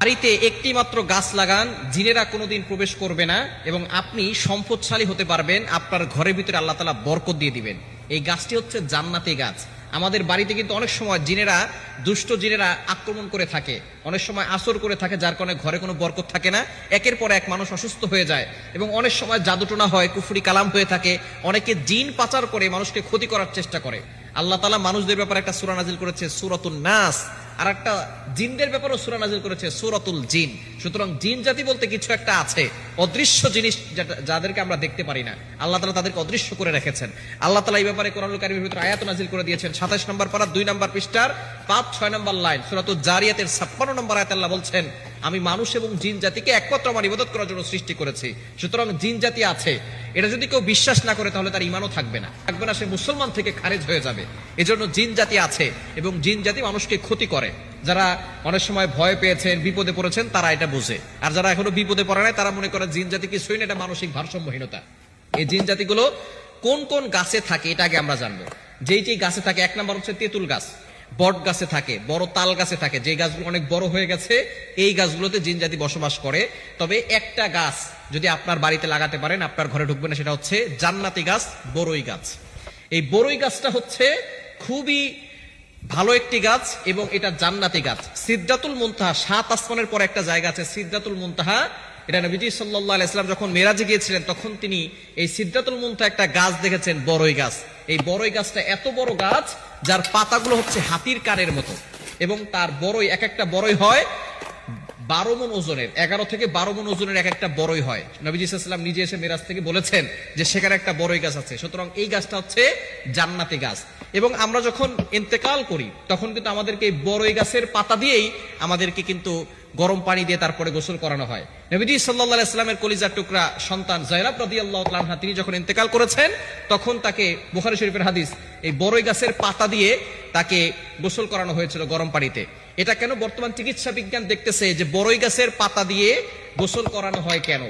বাড়িতে একটি মাত্র গাছ লাগান, জিনেরা কোনোদিন প্রবেশ করবে না এবং আপনি সম্পদশালী হতে পারবেন। আপনার ঘরের ভিতরে আল্লাহ তাআলা বরকত দিয়ে দিবেন। এই গাছটি হচ্ছে জান্নাতি গাছ। আমাদের বাড়িতে কিন্তু অনেক সময় জিনেরা, দুষ্ট জিনেরা আক্রমণ করে থাকে, অনেক সময় আসর করে থাকে, যার কারণে ঘরে কোনো বরকত থাকে না। একের পর এক মানুষ অসুস্থ হয়ে যায় এবং অনেক সময় জাদুটোনা হয়, কুফরি কালাম হয়ে থাকে। অনেকে জিন পাচার করে মানুষকে ক্ষতি করার চেষ্টা করে। আল্লাহ তাআলা মানুষদের ব্যাপারে একটা সূরা নাজিল করেছে, সূরাতুন নাস, আর একটা জিনদের ব্যাপারেও সূরা নাজিল করেছে, সূরাতুল জিন। সুতরাং জিন জাতি বলতে কিছু একটা আছে, অদৃশ্য জিনিস, যাদেরকে আমরা দেখতে পারি না। আল্লাহ তাআলা তাদেরকে অদৃশ্য করে রেখেছেন। আল্লাহ তাআলা এই ব্যাপারে কোরআনুল কারীমের ভিতরে আয়াত নাজিল করে দিয়েছেন। 27 নম্বর পারা 2 নম্বর পৃষ্ঠার 5-6 নম্বর লাইন, সূরাতুল জারিয়াতের 56 নম্বর আয়াতে আল্লাহ বলছেন, আমি মানুষ এবং জিন জাতিকে একমাত্র আমার ইবাদত করার জন্য সৃষ্টি করেছি। সুতরাং জিন জাতি আছে, এটা যদি কেউ বিশ্বাস না করে তাহলে তার ঈমানও থাকবে না, সে মুসলমান থেকে খারিজ হয়ে যাবে। এজন্য জিন জাতি আছে এবং জিন জাতি মানুষকে ক্ষতি করে। যারা অনেক সময় ভয় পেয়েছেন, বিপদে পড়েছেন, তারা এটা বুঝে। আর যারা এখনো বিপদে পড়ে নাই তারা মনে করে জিন জাতি কিছুই না, এটা মানসিক ভারসাম্যহীনতা। এই জিন জাতিগুলো কোন কোন গাছে থাকে এটা আগে আমরা জানবো। যেই গাছে থাকে, 1 নম্বর হচ্ছে তেঁতুল গাছ, বট গাছে থাকে, বড় তাল গাছে থাকে। যে গাছগুলো অনেক বড় হয়ে গেছে এই গাছগুলোতে জিন জাতি বসবাস করে। তবে একটা গাছ যদি আপনার বাড়িতে লাগাতে পারেন, আপনার ঘরে ঢুকবে না, সেটা হচ্ছে জান্নাতি গাছ, বড়ই গাছ। এই বড়ই গাছটা হচ্ছে খুবই ভালো একটি গাছ এবং এটা জান্নাতি গাছ। সিদরাতুল মুনতাহা, 7 আসমানের পর একটা জায়গা আছে সিদরাতুল মুনতাহা। এটা নবীজি সাল্লাল্লাহু আলাইহি ওয়াসাল্লাম যখন মেরাজে গিয়েছিলেন তখন তিনি এই সিদরাতুল মুনতাহা একটা গাছ দেখেছেন, বড়ই গাছ। এই বড়ই গাছটা এত বড় গাছ যার পাতাগুলো হচ্ছে হাতির কানের মতো এবং তার বড়ই, এক একটা বড়ই হয় 12 মণ ওজনের, 11 থেকে 12 মণ ওজনের এক একটা বড়ই হয়। নবীজি সাল্লাল্লাহু আলাইহি ওয়াসাল্লাম নিজে এসে মেরাজ থেকে বলেছেন যে সেখানে একটা বড়ই গাছ আছে। সুতরাং এই গাছটা হচ্ছে জান্নাতি গাছ। এবং আমরা যখন ইন্তেকাল করি তখন কিন্তু আমাদেরকে এই বড়ই গাছের পাতা দিয়েই আমাদেরকে কিন্তু গরম পানি দিয়ে তারপরে গোসল করানো হয়। নবীজি সাল্লাল্লাহু আলাইহি ওয়াসাল্লামের কলিজার টুকরা সন্তান যায়েনব রাদিয়াল্লাহু তাআলা আনহা, তিনি যখন ইন্তেকাল করেছেন তখন তাকে, বুখারী শরীফের হাদিস, এই বড়ই গাছের পাতা দিয়ে তাকে গোসল করানো হয়েছিল গরম পানিতে। এটা কেন? বর্তমান চিকিৎসা বিজ্ঞান দেখতেছে যে বড়ই গাছের পাতা দিয়ে গোসল করানো হয় কেন।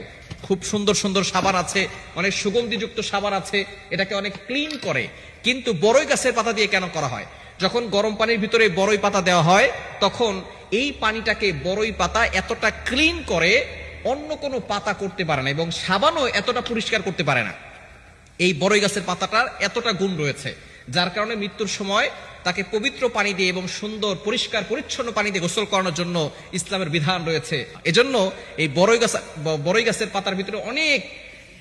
খুব সুন্দর সুন্দর সাবান আছে, অনেক সুগন্ধিযুক্ত সাবান আছে, এটাকে অনেক ক্লিন করে। কিন্তু বড়ই গাছের পাতা দিয়ে কেন করা হয়? যখন গরম পানির ভিতরে বড়ই পাতা দেওয়া হয় তখন এই পানিটাকে বড়ই পাতা এতটা ক্লিন করে অন্য কোনো পাতা করতে পারে না এবং সাবানও এতটা পরিষ্কার করতে পারে না। এই বড়ই গাছের পাতাটার এতটা গুণ রয়েছে, যার কারণে মৃত্যুর সময় তাকে পবিত্র পানি দিয়ে এবং সুন্দর পরিষ্কার পরিচ্ছন্ন পানি দিয়ে গোসল করানোর জন্য ইসলামের বিধান রয়েছে। এজন্য এই বড়ই গাছের পাতার ভিতরে অনেক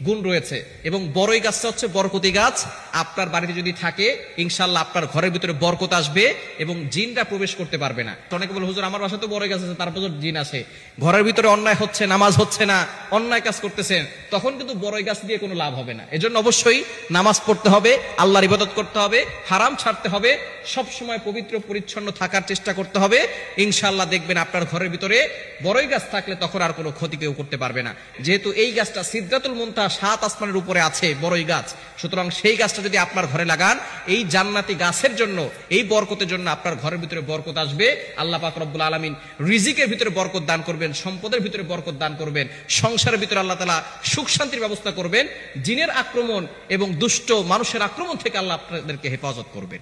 গুণ রয়েছে এবং বড়ই গাছটা হচ্ছে বরকতি গাছ। আপনার বাড়িতে যদি থাকে ইনশাআল্লাহ আপনার ঘরের ভিতরে বরকত আসবে এবং জিনরা প্রবেশ করতে পারবে না। অনেকে বলে, হুজুর আমার বাসায় তো বড়ই গাছ আছে, তারপর জিন আসে, ঘরের ভিতরে অন্যায় হচ্ছে, নামাজ হচ্ছে না, অন্যায় কাজ করতেছেন, তখন কিন্তু বড়ই গাছ দিয়ে কোনো লাভ হবে না। এজন্য অবশ্যই নামাজ পড়তে হবে, আল্লাহর ইবাদত করতে হবে, হারাম ছাড়তে হবে, সব সময় পবিত্র পরিচ্ছন্ন থাকার চেষ্টা করতে হবে। ইনশাআল্লাহ দেখবেন আপনার ঘরের ভিতরে বড়ই গাছ থাকলে তখন আর কোনো ক্ষতি কেউ করতে পারবে না। যেহেতু এই গাছটা সিদরাতুল মুনতাহা 7 আসমানের উপরে আছে বড়ই গাছ, সুতরাং সেই গাছটা যদি আপনার ঘরে লাগান, এই জান্নাতি গাছের জন্য, এই বরকতের জন্য আপনার ঘরের ভিতরে বরকত আসবে। আল্লাহ পাক রব্বুল আলামিন রিজিকের ভিতরে বরকত দান করবেন, সম্পদের ভিতরে বরকত দান করবেন, সংসারের ভিতরে আল্লাহ তাআলা সুখ শান্তির ব্যবস্থা করবেন, জিনের আক্রমণ এবং দুষ্ট মানুষের আক্রমণ থেকে আল্লাহ আপনাদেরকে হেফাজত করবেন।